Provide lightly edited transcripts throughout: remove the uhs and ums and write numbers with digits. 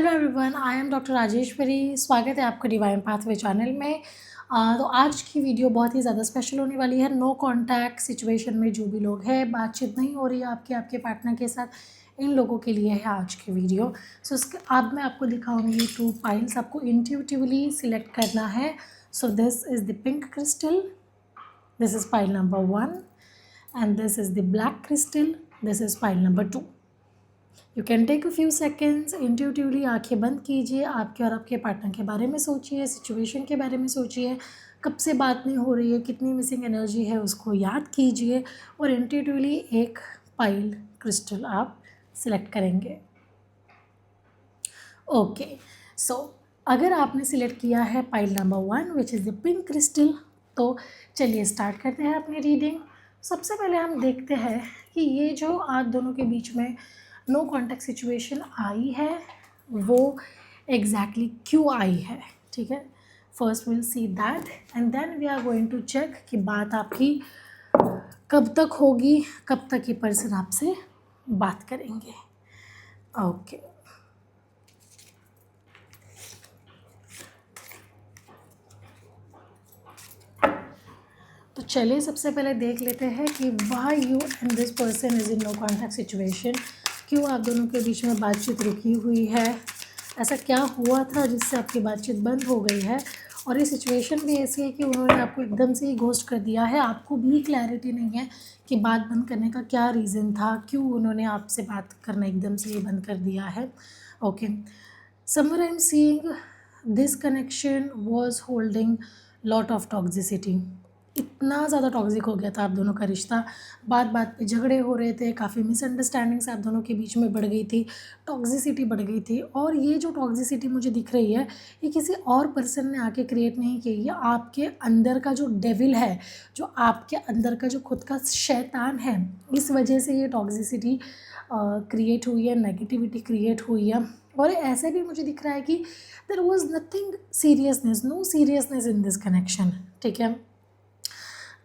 Hello everyone, I am doctor Rajeshwari. स्वागत है आपका डिवाइन पाथवे चैनल में। तो आज की वीडियो बहुत ही ज़्यादा स्पेशल होने वाली है। नो कॉन्टैक्ट सिचुएशन में जो भी लोग हैं, बातचीत नहीं हो रही है आपके पार्टनर के साथ, इन लोगों के लिए है आज की वीडियो। सो इसके अब मैं आपको दिखाऊंगी 2 पाइल्स, आपको इंट्यूटिवली सिलेक्ट करना है। So this is the pink crystal, this is pile number 1 and this is the black crystal, this is pile number 2। You can take a few seconds, intuitively आंखें बंद कीजिए, आपके और आपके पार्टनर के बारे में सोचिए, सिचुएशन के बारे में सोचिए, कब से बात नहीं हो रही है, कितनी मिसिंग एनर्जी है उसको याद कीजिए और इंट्यूटिवली एक पाइल क्रिस्टल आप सिलेक्ट करेंगे। ओके, सो अगर आपने सिलेक्ट किया है pile number 1 which is the pink crystal, तो चलिए स्टार्ट करते हैं अपनी रीडिंग। सबसे पहले हम देखते हैं कि ये जो आप दोनों के बीच में नो कॉन्टैक्ट सिचुएशन आई है वो एग्जैक्टली क्यों आई है, ठीक है। First will see that and then we are going to check कि बात आपकी कब तक होगी, कब तक ये पर्सन आपसे बात करेंगे। ओके, तो चलिए सबसे पहले देख लेते हैं कि why you and this person is in no contact situation. क्यों आप दोनों के बीच में बातचीत रुकी हुई है, ऐसा क्या हुआ था जिससे आपकी बातचीत बंद हो गई है। और ये सिचुएशन भी ऐसी है कि उन्होंने आपको एकदम से ही घोस्ट कर दिया है, आपको भी क्लैरिटी नहीं है कि बात बंद करने का क्या रीज़न था, क्यों उन्होंने आपसे बात करना एकदम से ही बंद कर दिया है। Okay, somewhere I am seeing this connection was holding lot of toxicity. इतना ज़्यादा टॉक्सिक हो गया था आप दोनों का रिश्ता, बात बात पे झगड़े हो रहे थे, काफ़ी मिसअंडरस्टैंडिंग्स आप दोनों के बीच में बढ़ गई थी, टॉक्सिसिटी बढ़ गई थी। और ये जो टॉक्सिसिटी मुझे दिख रही है, ये किसी और पर्सन ने आके क्रिएट नहीं की, ये आपके अंदर का जो डेविल है, जो आपके अंदर का जो खुद का शैतान है, इस वजह से ये टॉक्सिसिटी क्रिएट हुई है, नेगेटिविटी क्रिएट हुई है। और ऐसे भी मुझे दिख रहा है कि there was nothing seriousness, no seriousness in this connection, ठीक है।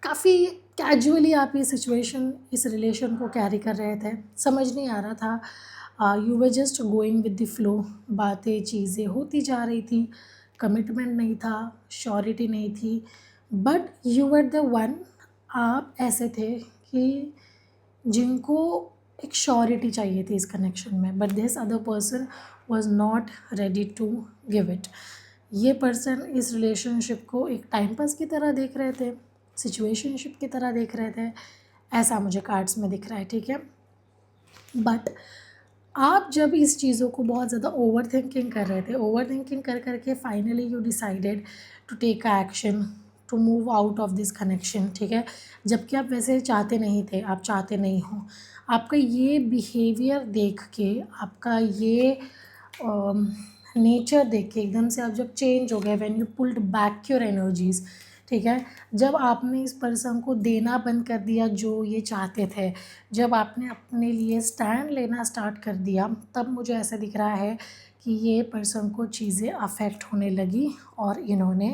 काफ़ी कैजुअली आप ये सिचुएशन, इस रिलेशन को कैरी कर रहे थे, समझ नहीं आ रहा था, you were just going with the flow, बातें चीज़ें होती जा रही थी, कमिटमेंट नहीं था, श्योरिटी नहीं थी, but you were the one, आप ऐसे थे कि जिनको एक श्योरिटी चाहिए थी इस कनेक्शन में, but this other person was not ready to give it. ये पर्सन इस रिलेशनशिप को एक टाइम पास की तरह देख रहे थे, सिचुएशनशिप की तरह देख रहे थे, ऐसा मुझे कार्ड्स में दिख रहा है, ठीक है। बट आप जब इस चीज़ों को बहुत ज़्यादा ओवर थिंकिंग कर रहे थे, ओवर थिंकिंग कर करके finally you decided to take a action to move out of this connection, ठीक है। जबकि आप वैसे चाहते नहीं थे, आप चाहते नहीं हो। आपका ये बिहेवियर देख के, आपका ये नेचर देख के एकदम से आप जब चेंज हो गए, when you pulled back your energies, ठीक है। जब आपने इस पर्सन को देना बंद कर दिया जो ये चाहते थे, जब आपने अपने लिए स्टैंड लेना स्टार्ट कर दिया, तब मुझे ऐसा दिख रहा है कि ये पर्सन को चीज़ें अफेक्ट होने लगी और इन्होंने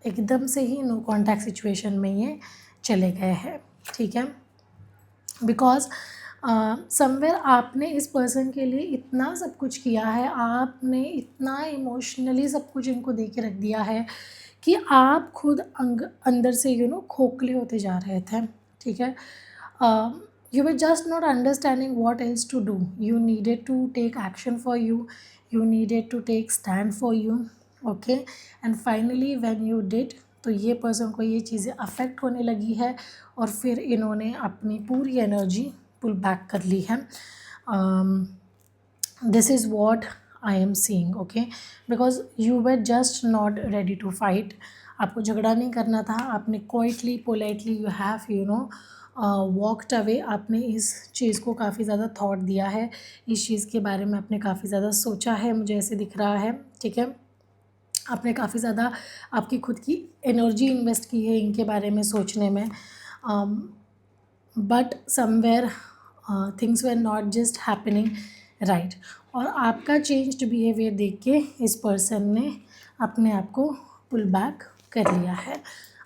एकदम से ही नो कॉन्टैक्ट सिचुएशन में ये चले गए हैं, ठीक है। बिकॉज समवेयर आपने इस पर्सन के लिए इतना सब कुछ किया है, आपने इतना इमोशनली सब कुछ इनको दे के रख दिया है कि आप खुद अंदर से खोखले होते जा रहे थे, ठीक है। You were just not understanding what else to do, you needed to take action for you, you needed to take stand for you, okay. And finally when you did, तो ये पर्सन को ये चीज़ें अफेक्ट होने लगी है और फिर इन्होंने अपनी पूरी एनर्जी पुल बैक कर ली है। This is what I am seeing, okay. Because you were just not ready to fight, आपको झगड़ा नहीं करना था, आपने quietly politely you have walked away. आपने इस चीज़ को काफ़ी ज़्यादा थॉट दिया है, इस चीज़ के बारे में आपने काफ़ी ज़्यादा सोचा है, मुझे ऐसे दिख रहा है, ठीक है। आपने काफ़ी ज़्यादा आपकी खुद की एनर्जी इन्वेस्ट की है इनके बारे में सोचने में, but somewhere things were not just happening right. और आपका चेंज्ड बिहेवियर देख के इस पर्सन ने अपने आप को पुल बैक कर लिया है।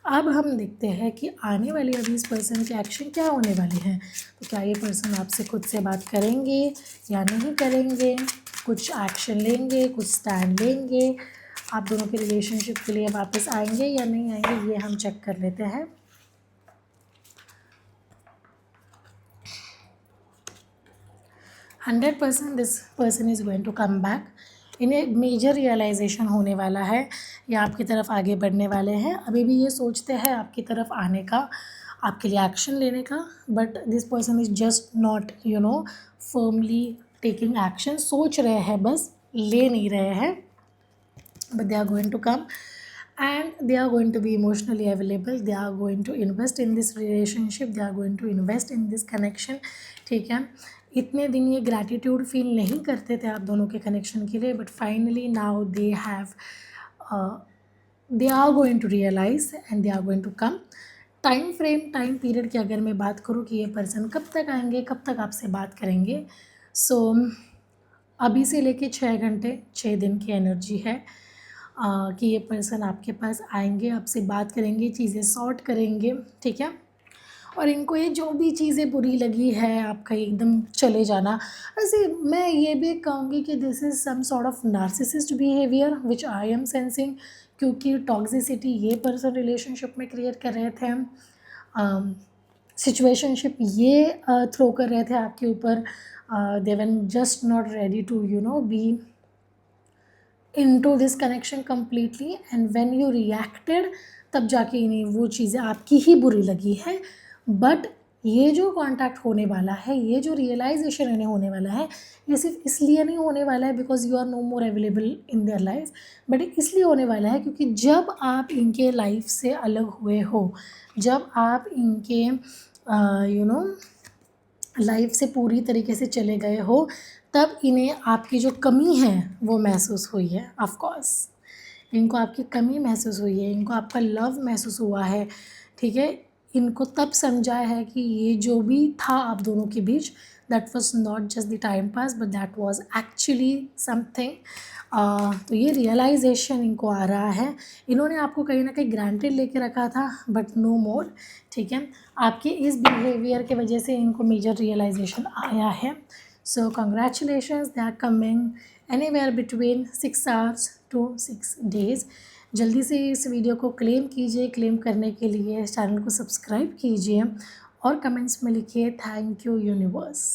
अब हम देखते हैं कि आने वाली अभी इस पर्सन के एक्शन क्या होने वाले हैं। तो क्या ये पर्सन आपसे खुद से बात करेंगे या नहीं करेंगे, कुछ एक्शन लेंगे, कुछ स्टैंड लेंगे, आप दोनों के रिलेशनशिप के लिए वापस आएंगे या नहीं आएंगे, ये हम चेक कर लेते हैं। 100% this person is going to come back. इन्हें मेजर रियलाइजेशन होने वाला है, या आपकी तरफ आगे बढ़ने वाले हैं। अभी भी ये सोचते हैं आपकी तरफ आने का, आपके लिए एक्शन लेने का, but this person is just not firmly taking action. सोच रहे हैं बस, ले नहीं रहे हैं, but they are going to come and they are going to be emotionally available, they are going to invest in this relationship, they are going to invest in this connection। ठीक है, इतने दिन ये ग्रैटिट्यूड फील नहीं करते थे आप दोनों के कनेक्शन के लिए, but finally now they are going to realize and they are going to come. Time period की अगर मैं बात करूँ कि ये पर्सन कब तक आएंगे, कब तक आपसे बात करेंगे, सो अभी से लेके 6 घंटे 6 दिन की एनर्जी है कि ये पर्सन आपके पास आएंगे, आपसे बात करेंगे, चीज़ें सॉर्ट करेंगे। ठीक है, और इनको ये जो भी चीज़ें बुरी लगी है आपका एकदम चले जाना, ऐसे मैं ये भी कहूँगी कि this is some sort of narcissist behaviour which I am sensing, क्योंकि टॉक्सिसिटी ये पर्सन रिलेशनशिप में क्रिएट कर रहे थे, सिचुएशनशिप ये थ्रो कर रहे थे आपके ऊपर, they were just not ready to be into this connection completely, and when you reacted तब जाके इन्हें वो चीज़ें आपकी ही बुरी लगी है। बट ये जो कांटेक्ट होने वाला है, ये जो रियलाइजेशन इन्हें होने वाला है, ये सिर्फ इसलिए नहीं होने वाला है because you are no more available in their life, but इसलिए होने वाला है क्योंकि जब आप इनके लाइफ से अलग हुए हो, जब आप इनके लाइफ से पूरी तरीके से चले गए हो, तब इन्हें आपकी जो कमी है वो महसूस हुई है। ऑफ कोर्स इनको आपकी कमी महसूस हुई है, इनको आपका लव महसूस हुआ है। ठीक है, इनको तब समझा है कि ये जो भी था आप दोनों के बीच, that was not just the time pass but that was actually something. तो ये रियलाइजेशन इनको आ रहा है। इन्होंने आपको कहीं ना कहीं ग्रांटेड लेके रखा था, बट नो मोर। ठीक है, आपके इस बिहेवियर के वजह से इनको मेजर रियलाइजेशन आया है। So congratulations, they are coming anywhere between 6 hours to 6 days। जल्दी से इस वीडियो को क्लेम कीजिए। क्लेम करने के लिए इस चैनल को सब्सक्राइब कीजिए और कमेंट्स में लिखिए thank you universe.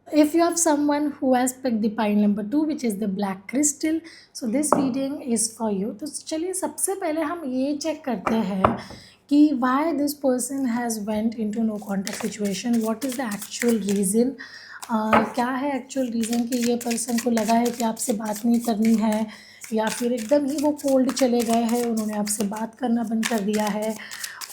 If you have someone who has picked the pile number 2 which is the black crystal, so this reading is for you। तो चलिए सबसे पहले हम ये चेक करते हैं कि why this person has went into no contact situation, what is the actual reason। क्या है एक्चुअल रीज़न कि ये पर्सन को लगा है कि आपसे बात नहीं करनी है, या फिर एकदम ही वो कोल्ड चले गए हैं, उन्होंने आपसे बात करना बंद कर दिया है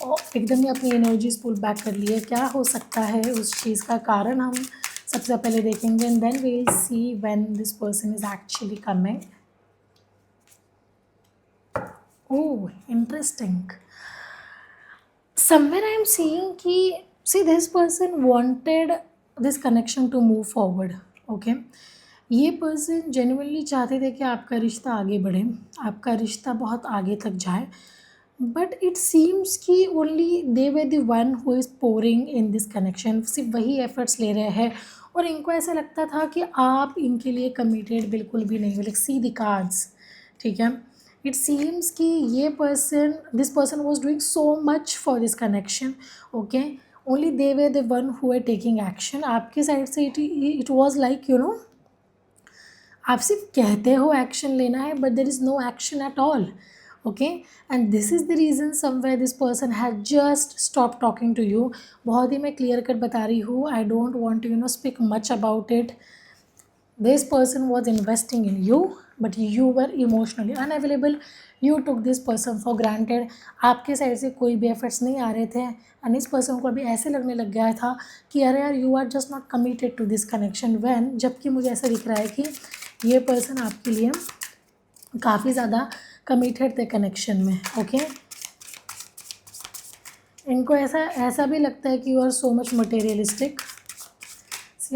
और एकदम ही अपनी एनर्जीज पुल बैक कर ली है। क्या हो सकता है उस चीज़ का कारण हम सबसे पहले देखेंगे, and then we will see when this person is actually coming. Oh interesting, somewhere I am seeing कि see this person wanted this connection to move forward. Okay, ये पर्सन जेन्युइनली चाहते थे कि आपका रिश्ता आगे बढ़े, आपका रिश्ता बहुत आगे तक जाए, बट इट सीम्स कि only they were the one who is pouring in this connection. सिर्फ वही एफर्ट्स ले रहे हैं और इनको ऐसा लगता था कि आप इनके लिए कमिटेड बिल्कुल भी नहीं हो। Like see the cards. ठीक है, इट सीम्स कि ये person, this person was doing so much for this connection. Okay, only they were the one who are taking action. आपके साइड से इट वॉज लाइक आप सिर्फ कहते हो एक्शन लेना है, but there is no action at all. Okay, and this is the reason somewhere this person has just stop talking to you. बहुत ही मैं क्लियर कट बता रही हूँ, I don't want to speak much about it. This person was investing in you but you were emotionally unavailable, you took this person for granted. आपके side से कोई भी efforts नहीं आ रहे थे, एंड इस पर्सन को अभी ऐसे लगने लग गया था कि अरे यार you are just not committed to this connection when, जबकि मुझे ऐसा दिख रहा है कि ये पर्सन आपके लिए काफ़ी ज़्यादा कमिटेड थे कनेक्शन में। ओके, इनको ऐसा भी लगता है कि you are so much materialistic.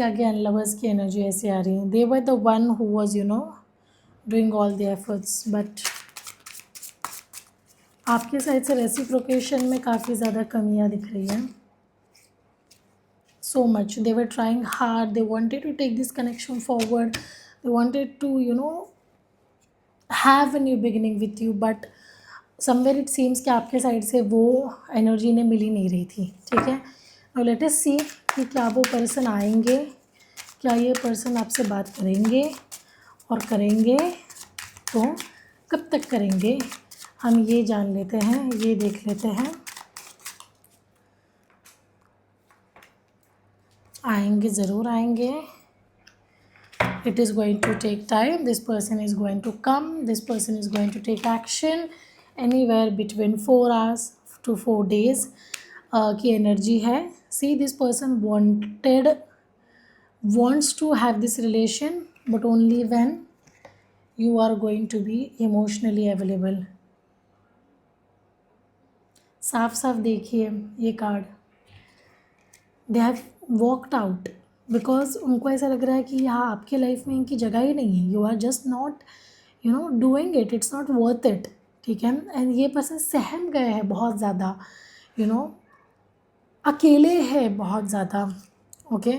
Again lovers की एनर्जी ऐसी आ रही है, they were the one who was doing all the efforts, but आपके साइड से रेसिप्रोकेशन में काफ़ी ज़्यादा कमियां दिख रही हैं। So much they were trying hard, they wanted to take this connection forward, they wanted to have a new beginning with you, but somewhere it seems कि आपके साइड से वो एनर्जी इन्हें मिल ही नहीं रही थी, ठीक है। नाउ लेट अस सी कि क्या वो पर्सन आएंगे, क्या ये पर्सन आपसे बात करेंगे, और करेंगे तो कब तक करेंगे, हम ये जान लेते हैं, ये देख लेते हैं। आएंगे, ज़रूर आएंगे। It is going to take time. This person is going to come. This person is going to take action anywhere between 4 hours to 4 days की एनर्जी है। See, this person wants to have this relation, but only when you are going to be emotionally available. साफ साफ देखिए ये card, they have walked out because उनको ऐसा लग रहा है कि यहाँ आपके लाइफ में इनकी जगह ही नहीं है। You are just not doing it, it's not worth it, ठीक है। एंड ये पर्सन सहम गए हैं बहुत ज़्यादा, अकेले है बहुत ज़्यादा, okay.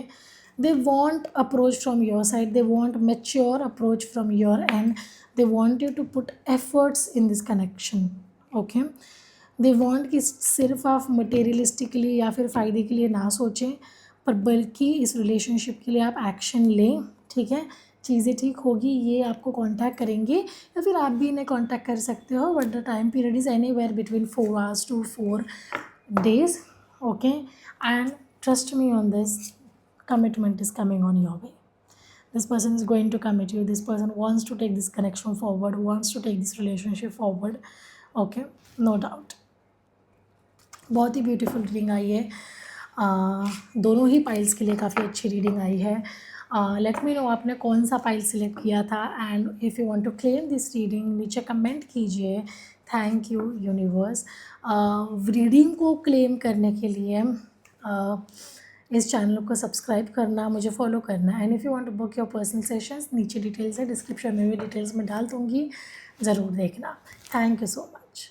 They want approach from your side, they want mature approach from your end, they want you to put efforts in this connection, okay. They want कि सिर्फ आप मटेरियलिस्टिकली या फिर फ़ायदे के लिए ना सोचें, पर बल्कि इस रिलेशनशिप के लिए आप एक्शन लें, ठीक है। चीज़ें ठीक होगी, ये आपको कांटेक्ट करेंगे या फिर आप भी इन्हें कांटेक्ट कर सकते हो, but the time period is anywhere between 4 hours to 4 days, okay। And trust me on this, commitment is coming on your way. This person is going to commit you, this person wants to take this connection forward, wants to take this relationship forward, okay, no doubt। बहुत ही beautiful reading I है, दोनों ही piles के लिए काफ़ी अच्छी reading I है। Let me know आपने कौन सा पाइल सिलेक्ट किया था, and if you want to claim this reading नीचे कमेंट कीजिए। Thank you universe. रीडिंग को क्लेम करने के लिए इस चैनल को सब्सक्राइब करना, मुझे फॉलो करना, and if you want to book your personal sessions नीचे डिटेल्स है, डिस्क्रिप्शन में भी डिटेल्स में डाल दूँगी, ज़रूर देखना। थैंक यू सो मच।